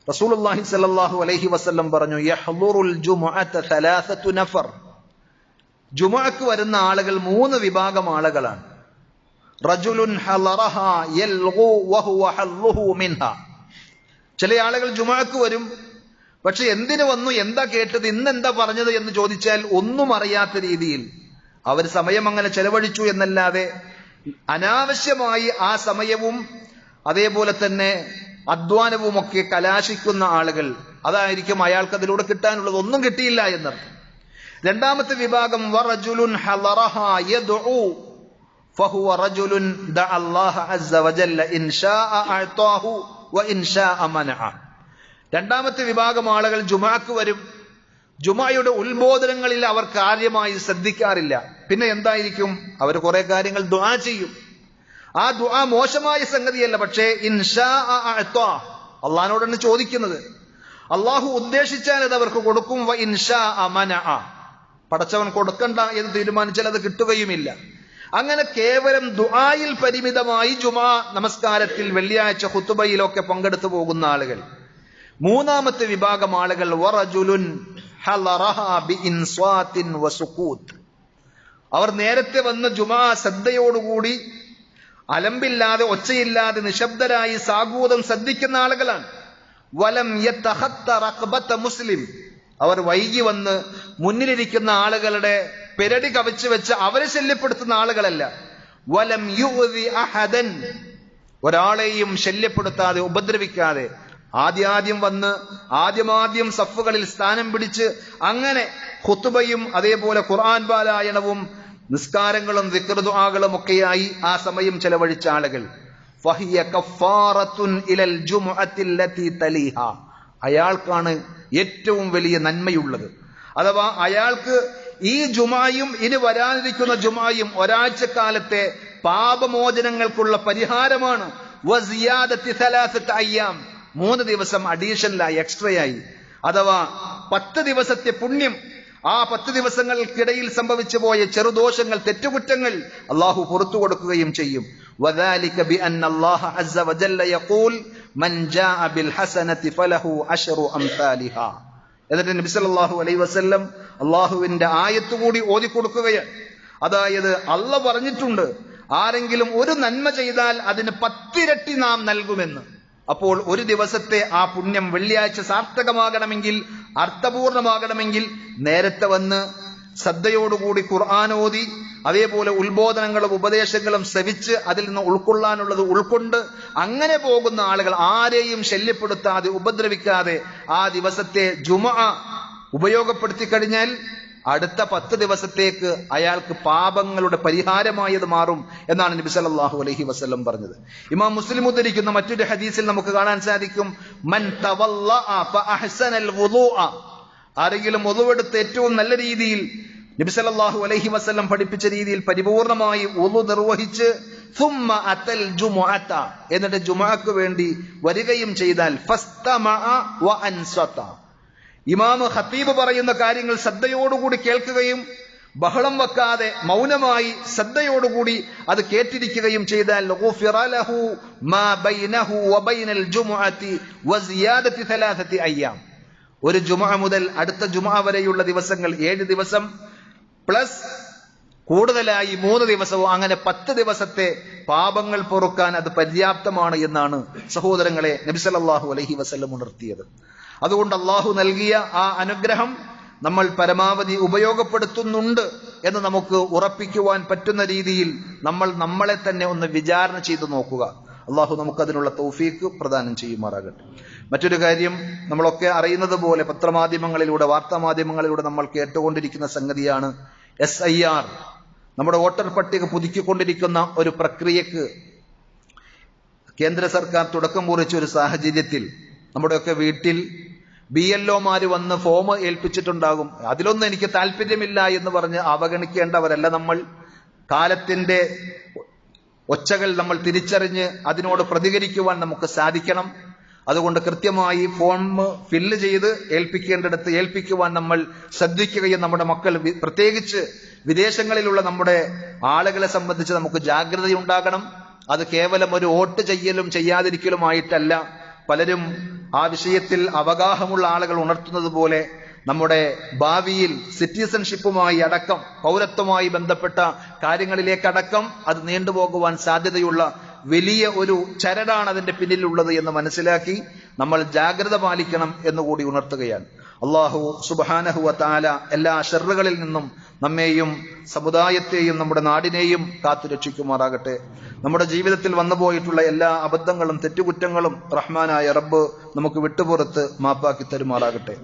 റസൂലുള്ളാഹി സ്വല്ലല്ലാഹു അലൈഹി വസല്ലം പറഞ്ഞു, യഹ്ദുറുൽ ജുമുഅത സലാസതു നഫർ. ജുമുഅക്ക് വരുന്ന ആളുകൾ 3 വിഭാഗം ആളുകളാണ്. റജുലുൻ ഹളറഹാ യൽഗു വഹുവ ഹള്ളുഹു മിൻഹാ. ചില ആളുകൾ ജുമുഅക്ക് വരും, പക്ഷെ എന്തിനു വന്നു, എന്താ കേട്ടത്, ഇന്നെന്താ പറഞ്ഞത് എന്ന് ചോദിച്ചാൽ ഒന്നും അറിയാത്ത രീതിയിൽ അവർ സമയം അങ്ങനെ ചെലവഴിച്ചു എന്നല്ലാതെ അനാവശ്യമായി ആ സമയവും അതേപോലെ തന്നെ അധ്വാനവും ഒക്കെ കലാശിക്കുന്ന ആളുകൾ, അതായിരിക്കും അയാൾക്ക് അതിലൂടെ കിട്ടാനുള്ളത്. ഒന്നും കിട്ടിയില്ല എന്നർത്ഥം. രണ്ടാമത്തെ വിഭാഗം വറജുലുൻ ഹളറഹാ യദ്ഉ ഫഹുവ റജുലുൻ ദഅ അല്ലാഹ അസ്സ വജല്ല ഇൻ ശാഅ അഅതാഹു വ ഇൻ ശാഅ മനഅ. രണ്ടാമത്തെ വിഭാഗം ആളുകൾ ജുമുഅക്ക് വരും, ജുമുഅയുടെ ഉത്ബോധനങ്ങളിൽ അവർ കാര്യമായി ശ്രദ്ധിക്കാറില്ല. പിന്നെ എന്തായിരിക്കും, അവർ കുറെ കാര്യങ്ങൾ ദുആ ചെയ്യും. ആ ദുആ മോശമായ സംഗതിയല്ല, പക്ഷേ ഇൻഷാ അഅതാ, അള്ളാഹിനോടാണ് ചോദിക്കുന്നത്. അള്ളാഹു ഉദ്ദേശിച്ചാൽ അത് അവർക്ക് കൊടുക്കും. വ ഇൻഷാ മനഅ, പടച്ചവൻ കൊടുക്കണ്ട എന്ന് തീരുമാനിച്ചാൽ അത് കിട്ടുകയുമില്ല. അങ്ങനെ കേവലം ദുആയിൽ പരിമിതമായി ജുമുഅ നമസ്കാരത്തിൽ വെള്ളിയാഴ്ച ഖുതുബയിലൊക്കെ പങ്കെടുത്തു പോകുന്ന ആളുകൾ. മൂന്നാമത്തെ വിഭാഗം ആളുകൾ വറജുലുൻ ഹളറഹാ ബിഇൻസ്വാത്തിൻ വസുകൂത്ത്. അവർ നേരത്തെ വന്ന ജുമുഅ ശ്രദ്ധയോടുകൂടി അലമ്പില്ലാതെ ഒച്ചയില്ലാതെ നിശബ്ദരായി സാഗൂതം ശ്രദ്ധിക്കുന്ന ആളുകളാണ്. വലം യതഖത്ത റഖബത മുസ്ലിം, അവർ വൈകി വന്ന് മുന്നിലിരിക്കുന്ന ആളുകളുടെ പെരടി കവച്ചു വെച്ച് അവരെ ശല്യപ്പെടുത്തുന്ന ആളുകളല്ല. വലം യുഅ്ദി അഹദൻ, ഒരാളെയും ശല്യപ്പെടുത്താതെ ഉപദ്രവിക്കാതെ ആദ്യം വന്ന് ആദ്യം സഫുകളിൽ സ്ഥാനം പിടിച്ച് അങ്ങനെ ഖുതുബയും അതേപോലെ ഖുർആൻ പാരായണവും നിസ്കാരങ്ങളും ദിക്ർ ദുആകളും ഒക്കെയായി ആ സമയം ചെലവഴിച്ച ആളുകൾ. ഫഹിയ കഫാറത്തുൻ ഇലൽ ജുമുഅത്തില്ലതി തലീഹാ, അയാൾക്കാണ് ഏറ്റവും വലിയ നന്മയുള്ളത്. അഥവാ അയാൾക്ക് ഈ ജുമുഅയും ഇനി വരാനിരിക്കുന്ന ജുമുഅയും ഒരാഴ്ചക്കാലത്തെ പാപമോചനങ്ങൾക്കുള്ള പരിഹാരമാണ്. വസിയാദത്തി സലാസത അയ്യാം, 3 ദിവസം അഡീഷണലായി, എക്സ്ട്രയായി. അഥവാ 10 ദിവസത്തെ പുണ്യം, ആ 10 ദിവസങ്ങൾക്കിടയിൽ സംഭവിച്ചു പോയ ചെറുദോഷങ്ങൾ, തെറ്റുകുറ്റങ്ങൾ അള്ളാഹു പുറത്തു കൊടുക്കുകയും ചെയ്യും. വദാലിക ബിഅന്ന അല്ലാഹ അസ്സ വജല്ല യഖൂൽ മൻ ജാഅ ബിൽ ഹസനതി ഫലഹു അശ്റു അംസാലിഹാ. എന്നിട്ട് നബി സല്ലല്ലാഹു അലൈഹി വസല്ലം അള്ളാഹുവിന്റെ ആയത്ത് കൂടി ഓതി കൊടുക്കുകയാണ്. അതായത് അള്ളാഹ് പറഞ്ഞിട്ടുണ്ട്, ആരെങ്കിലും ഒരു നന്മ ചെയ്താൽ അതിന് 10 ഇരട്ടി നാം നൽകുമെന്ന്. അപ്പോൾ ഒരു ദിവസത്തെ ആ പുണ്യം വെള്ളിയാഴ്ച സാർത്ഥകമാകണമെങ്കിൽ, അർത്ഥപൂർണമാകണമെങ്കിൽ നേരത്തെ വന്ന് ശ്രദ്ധയോടുകൂടി ഖുർആൻ ഓതി അതേപോലെ ഉത്ബോധനങ്ങളും ഉപദേശങ്ങളും ശ്രവിച്ച് അതിൽ നിന്ന് ഉൾക്കൊള്ളാനുള്ളത് ഉൾക്കൊണ്ട് അങ്ങനെ പോകുന്ന ആളുകൾ, ആരെയും ശല്യപ്പെടുത്താതെ ഉപദ്രവിക്കാതെ ആ ദിവസത്തെ ജുമുഅ ഉപയോഗപ്പെടുത്തി കഴിഞ്ഞാൽ അടുത്ത 10 ദിവസത്തേക്ക് അയാൾക്ക് പാപങ്ങളുടെ പരിഹാരമായത് മാറും എന്നാണ് നബി സല്ലല്ലാഹു അലൈഹി വസല്ലം പറഞ്ഞത്. ഇമാം മുസ്ലിം ഉദ്ധരിക്കുന്ന മറ്റൊരു ഹദീസിൽ നമുക്ക് കാണാൻ സാധിക്കും, മൻ തവല്ലഅ ഫഅഹ്സനൽ വുളൂഅ, ആരെങ്കിലും വുളുവെടുത്ത് ഏറ്റവും നല്ല രീതിയിൽ നബി സല്ലല്ലാഹു അലൈഹി വസല്ലം പഠിപ്പിച്ച രീതിയിൽ പരിപൂർണമായി വുളു നിർവഹിച്ച് ثم أتى الجمعة, എന്നിട്ട് ജുമുഅക്ക് വേണ്ടി വരികയും ചെയ്താൽ ഫസ്തമഅ വഅൻസത, ഇമാം ഖതീബ് പറയുന്ന കാര്യങ്ങൾ ശ്രദ്ധയോടുകൂടി കേൾക്കുകയും ബഹളം വെക്കാതെ മൗനമായി ശ്രദ്ധയോടുകൂടി അത് കേട്ടിരിക്കുകയും ചെയ്താൽ ഗുഫിറ ലഹു മാ ബൈനഹു വബൈനൽ ജുമുഅത്തി വസിയാദതി 3 അയ്യാം, ഒരു ജുമുഅ മുതൽ അടുത്ത ജുമുഅ വരെയുള്ള ദിവസങ്ങൾ 7 ദിവസം പ്ലസ് കൂടുതലായി 3 ദിവസവും, അങ്ങനെ 10 ദിവസത്തെ പാപങ്ങൾ പൊറുക്കാൻ അത് പര്യാപ്തമാണ് എന്നാണ് സഹോദരങ്ങളെ നബി സല്ലല്ലാഹു അലൈഹി വസല്ലം ഉണർത്തിയത്. അതുകൊണ്ട് അള്ളാഹു നൽകിയ ആ അനുഗ്രഹം നമ്മൾ പരമാവധി ഉപയോഗപ്പെടുത്തുന്നുണ്ട് എന്ന് നമുക്ക് ഉറപ്പിക്കുവാൻ പറ്റുന്ന രീതിയിൽ നമ്മൾ നമ്മളെ തന്നെ ഒന്ന് വിചാരണ ചെയ്തു നോക്കുക. അള്ളാഹു നമുക്കതിനുള്ള തൗഫീക്ക് പ്രദാനം ചെയ്യുമാറാകട്ടെ. മറ്റൊരു കാര്യം, നമ്മളൊക്കെ അറിയുന്നത് പോലെ പത്രമാധ്യമങ്ങളിലൂടെ വാർത്താമാധ്യമങ്ങളിലൂടെ നമ്മൾ കേട്ടുകൊണ്ടിരിക്കുന്ന സംഗതിയാണ് SIR, നമ്മുടെ വോട്ടർ പട്ടിക പുതുക്കിക്കൊണ്ടിരിക്കുന്ന ഒരു പ്രക്രിയക്ക് കേന്ദ്ര സർക്കാർ തുടക്കം കുറിച്ച ഒരു സാഹചര്യത്തിൽ നമ്മുടെയൊക്കെ വീട്ടിൽ BLOമാര് വന്ന് ഫോം ഏൽപ്പിച്ചിട്ടുണ്ടാകും. അതിലൊന്നും എനിക്ക് താല്പര്യമില്ല എന്ന് പറഞ്ഞ് അവഗണിക്കേണ്ടവരല്ല നമ്മൾ. കാലത്തിന്റെ ഒച്ചകൾ നമ്മൾ തിരിച്ചറിഞ്ഞ് അതിനോട് പ്രതികരിക്കുവാൻ നമുക്ക് സാധിക്കണം. അതുകൊണ്ട് കൃത്യമായി ഫോം ഫില്ല് ചെയ്ത് ഏൽപ്പിക്കേണ്ടിടത്ത് ഏൽപ്പിക്കുവാൻ നമ്മൾ ശ്രദ്ധിക്കുകയും നമ്മുടെ മക്കൾ, പ്രത്യേകിച്ച് വിദേശങ്ങളിലുള്ള നമ്മുടെ ആളുകളെ സംബന്ധിച്ച് നമുക്ക് ജാഗ്രതയുണ്ടാകണം. അത് കേവലം ഒരു വോട്ട് ചെയ്യലും ചെയ്യാതിരിക്കലുമായിട്ടല്ല. പലരും ആ വിഷയത്തിൽ അവഗാഹമുള്ള ആളുകൾ ഉണർത്തുന്നത് പോലെ നമ്മുടെ ഭാവിയിൽ സിറ്റിസൺഷിപ്പുമായി അടക്കം, പൗരത്വമായി ബന്ധപ്പെട്ട കാര്യങ്ങളിലേക്കടക്കം അത് നീണ്ടുപോകുവാൻ സാധ്യതയുള്ള വലിയ ഒരു ചരടാണ് അതിന്റെ പിന്നിലുള്ളത് എന്ന് മനസ്സിലാക്കി നമ്മൾ ജാഗ്രത പാലിക്കണം എന്നുകൂടി ഉണർത്തുകയാണ്. അള്ളാഹു സുബ്ഹാനഹു വ തആല എല്ലാ ശർറുകളിൽ നിന്നും നമ്മെയും സമുദായത്തെയും നമ്മുടെ നാടിനെയും കാത്തുരക്ഷിക്കുമാറാകട്ടെ. നമ്മുടെ ജീവിതത്തിൽ വന്നുപോയിട്ടുള്ള എല്ലാ അബദ്ധങ്ങളും തെറ്റുകുറ്റങ്ങളും റഹ്മാനായ റബ്ബ് നമുക്ക് വിട്ടുപുറത്ത് മാപ്പാക്കി തരുമാറാകട്ടെ.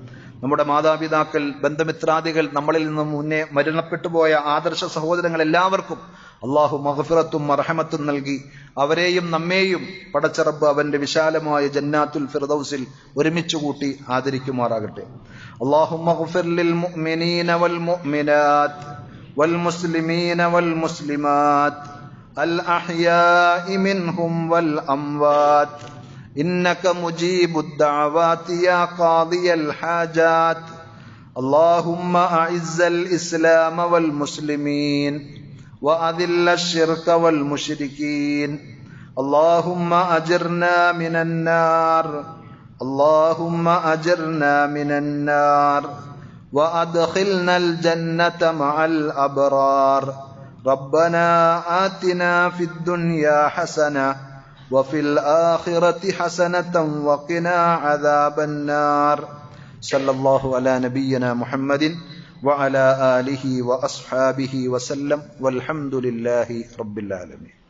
നമ്മുടെ മാതാപിതാക്കൾ, ബന്ധമിത്രാദികൾ, നമ്മളിൽ നിന്നും മുന്നേ മരണപ്പെട്ടുപോയ ആദർശ സഹോദരങ്ങൾ എല്ലാവർക്കും അള്ളാഹു മഗ്ഫിറത്തും മർഹമത്തും നൽകി അവരെയും നമ്മെയും പടച്ച റബ്ബ് അവന്റെ വിശാലമായ ജന്നാത്തുൽ ഫിർദൗസിൽ ഒരുമിച്ച് കൂട്ടി ആദരിക്കുമാറാകട്ടെ. അല്ലാഹുമ്മ ഗ്ഫിർ ലിൽ മുഅ്മിനീന വൽ മുഅ്മിനാത്ത് വൽ മുസ്ലിമീന വൽ മുസ്ലിമാത്ത് അൽ അഹ്യാഇ മിൻഹും വൽ അംവാത്ത് ഇന്നക മുജീബുദ് ദഅവാതി യാ ഖാദിയൽ ഹാജാത്ത്. അല്ലാഹുമ്മ അഇസ്സൽ ഇസ്ലാമ വൽ മുസ്ലിമീൻ وأذل الشرك والمشركين. اللهم أجرنا من النار، اللهم أجرنا من النار وأدخلنا الجنة مع الأبرار. ربنا آتنا في الدنيا حسنة وفي الآخرة حسنة وقنا عذاب النار. صلى الله على نبينا محمد وعلى آله وأصحابه وسلم والحمد لله رب العالمين.